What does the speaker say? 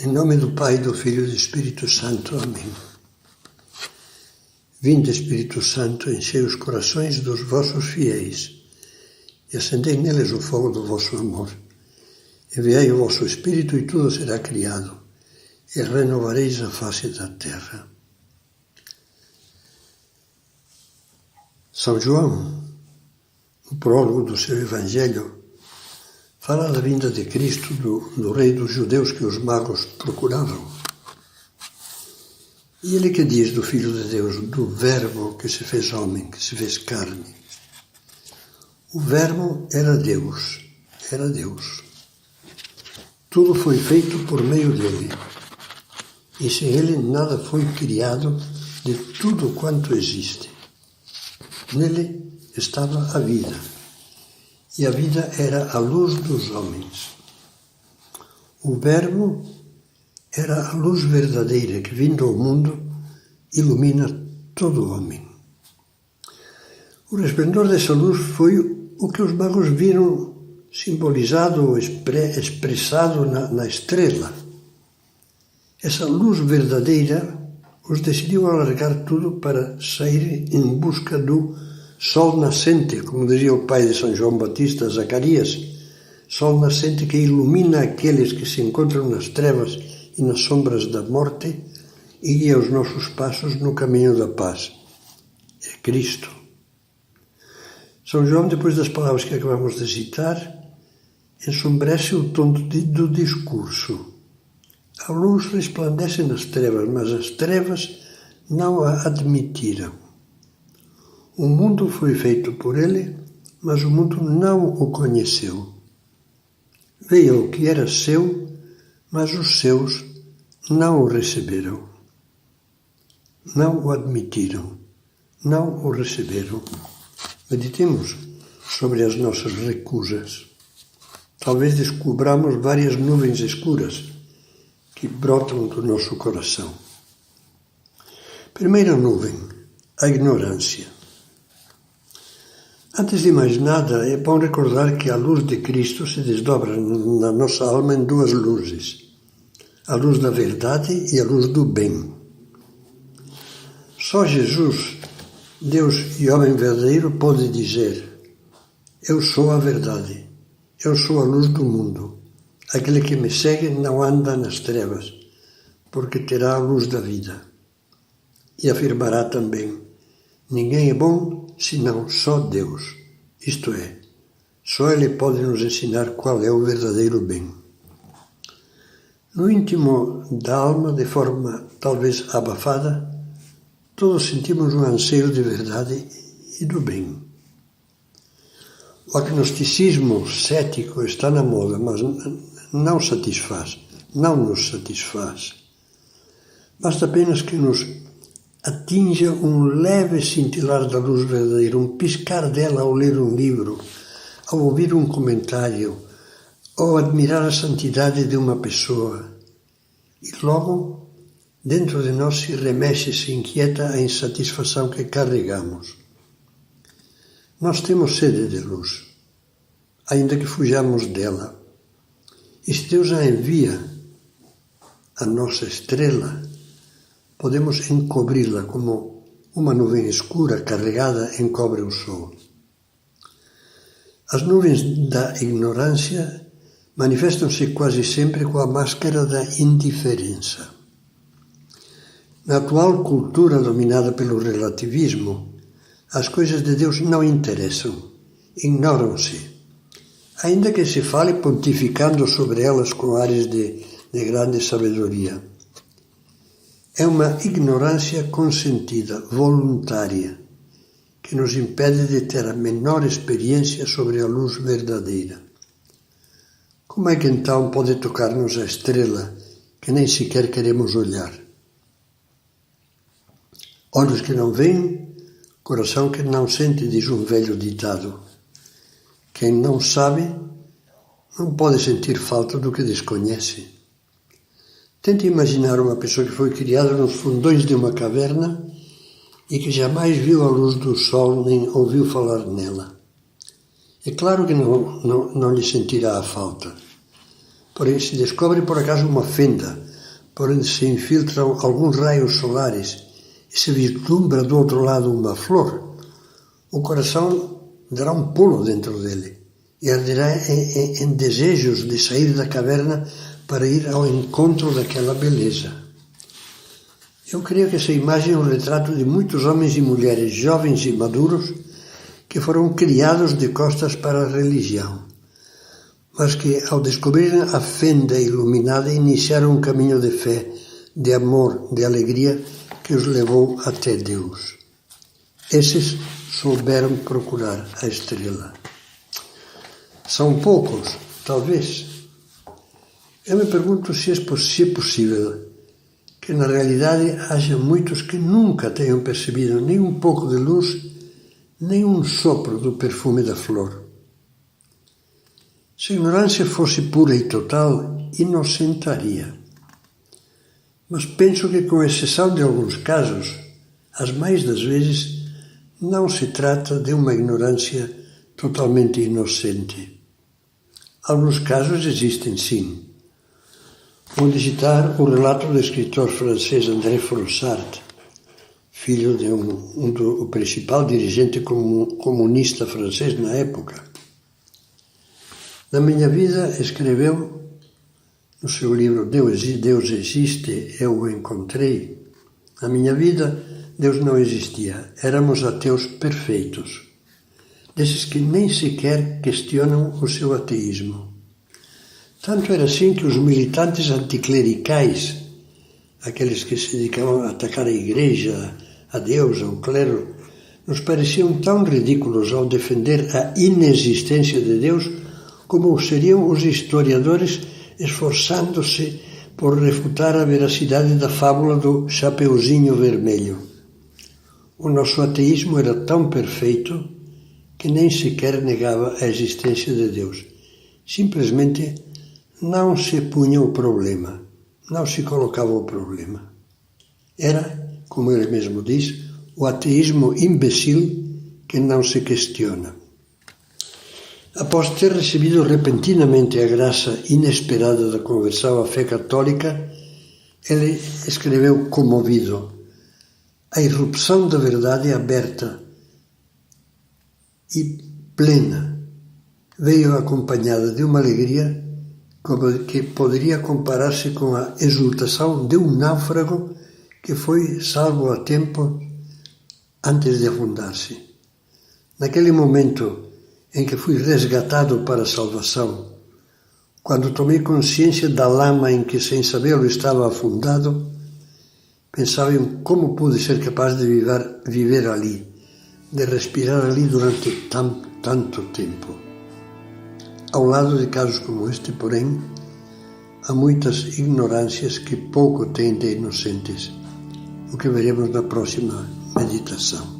Em nome do Pai, do Filho e do Espírito Santo. Amém. Vinde, Espírito Santo, enchei os corações dos vossos fiéis e acendei neles o fogo do vosso amor. Enviai o vosso Espírito e tudo será criado, e renovareis a face da terra. São João, no prólogo do seu Evangelho, fala da vinda de Cristo, do Rei dos Judeus que os magos procuravam. E ele que diz do Filho de Deus, do Verbo que se fez homem, que se fez carne. O Verbo era Deus. Tudo foi feito por meio dele. E sem ele nada foi criado de tudo quanto existe. Nele estava a vida. E a vida era a luz dos homens. O Verbo era a luz verdadeira que, vindo ao mundo, ilumina todo homem. O resplendor dessa luz foi o que os magos viram simbolizado ou expressado na estrela. Essa luz verdadeira os decidiu alargar tudo para sair em busca do sol nascente, como dizia o pai de São João Batista, Zacarias, sol nascente que ilumina aqueles que se encontram nas trevas e nas sombras da morte e guia os nossos passos no caminho da paz. É Cristo. São João, depois das palavras que acabamos de citar, ensombrece o tom do discurso. A luz resplandece nas trevas, mas as trevas não a admitiram. O mundo foi feito por ele, mas o mundo não o conheceu. Veio o que era seu, mas os seus não o receberam. Não o admitiram, não o receberam. Meditemos sobre as nossas recusas. Talvez descobramos várias nuvens escuras que brotam do nosso coração. Primeira nuvem, a ignorância. Antes de mais nada, é bom recordar que a luz de Cristo se desdobra na nossa alma em duas luzes. A luz da verdade e a luz do bem. Só Jesus, Deus e homem verdadeiro, pode dizer: eu sou a verdade, eu sou a luz do mundo. Aquele que me segue não anda nas trevas, porque terá a luz da vida. E afirmará também: ninguém é bom senão só Deus. Isto é, só Ele pode nos ensinar qual é o verdadeiro bem. No íntimo da alma, de forma talvez abafada, todos sentimos um anseio de verdade e do bem. O agnosticismo cético está na moda, mas não nos satisfaz. Basta apenas que nos atinja um leve cintilar da luz verdadeira, um piscar dela ao ler um livro, ao ouvir um comentário, ou admirar a santidade de uma pessoa. E logo, dentro de nós se remexe, se inquieta a insatisfação que carregamos. Nós temos sede de luz, ainda que fujamos dela. E se Deus a envia, a nossa estrela, podemos encobri-la como uma nuvem escura carregada encobre o sol. As nuvens da ignorância manifestam-se quase sempre com a máscara da indiferença. Na atual cultura dominada pelo relativismo, as coisas de Deus não interessam, ignoram-se, ainda que se fale pontificando sobre elas com ares de grande sabedoria. É uma ignorância consentida, voluntária, que nos impede de ter a menor experiência sobre a luz verdadeira. Como é que então pode tocar-nos a estrela que nem sequer queremos olhar? Olhos que não veem, coração que não sente, diz um velho ditado. Quem não sabe não pode sentir falta do que desconhece. Tente imaginar uma pessoa que foi criada nos fundões de uma caverna e que jamais viu a luz do sol nem ouviu falar nela. É claro que não lhe sentirá a falta. Porém, se descobre por acaso uma fenda por onde se infiltram alguns raios solares e se vislumbra do outro lado uma flor, o coração dará um pulo dentro dele e arderá em desejos de sair da caverna para ir ao encontro daquela beleza. Eu creio que essa imagem é um retrato de muitos homens e mulheres jovens e maduros que foram criados de costas para a religião, mas que, ao descobrirem a fenda iluminada, iniciaram um caminho de fé, de amor, de alegria que os levou até Deus. Esses souberam procurar a estrela. São poucos, talvez. Eu me pergunto se é possível que na realidade haja muitos que nunca tenham percebido nem um pouco de luz, nem um sopro do perfume da flor. Se a ignorância fosse pura e total, inocentaria. Mas penso que, com exceção de alguns casos, as mais das vezes, não se trata de uma ignorância totalmente inocente. Alguns casos existem, sim. Vou citar o relato do escritor francês André Froissart, filho de o principal dirigente comunista francês na época. Na minha vida, escreveu no seu livro Deus existe, eu o encontrei. Na minha vida, Deus não existia. Éramos ateus perfeitos, desses que nem sequer questionam o seu ateísmo. Tanto era assim que os militantes anticlericais, aqueles que se dedicavam a atacar a igreja, a Deus, ao clero, nos pareciam tão ridículos ao defender a inexistência de Deus como o seriam os historiadores esforçando-se por refutar a veracidade da fábula do Chapeuzinho Vermelho. O nosso ateísmo era tão perfeito que nem sequer negava a existência de Deus. Simplesmente não se punha o problema, não se colocava o problema. Era, como ele mesmo diz, o ateísmo imbecil que não se questiona. Após ter recebido repentinamente a graça inesperada da conversão à fé católica, ele escreveu comovido: a irrupção da verdade aberta e plena veio acompanhada de uma alegria que poderia comparar-se com a exultação de um náufrago que foi salvo a tempo antes de afundar-se. Naquele momento em que fui resgatado para a salvação, quando tomei consciência da lama em que, sem sabê-lo, estava afundado, pensava em como pude ser capaz de viver ali, de respirar ali durante tanto tempo. Ao lado de casos como este, porém, há muitas ignorâncias que pouco têm de inocentes, o que veremos na próxima meditação.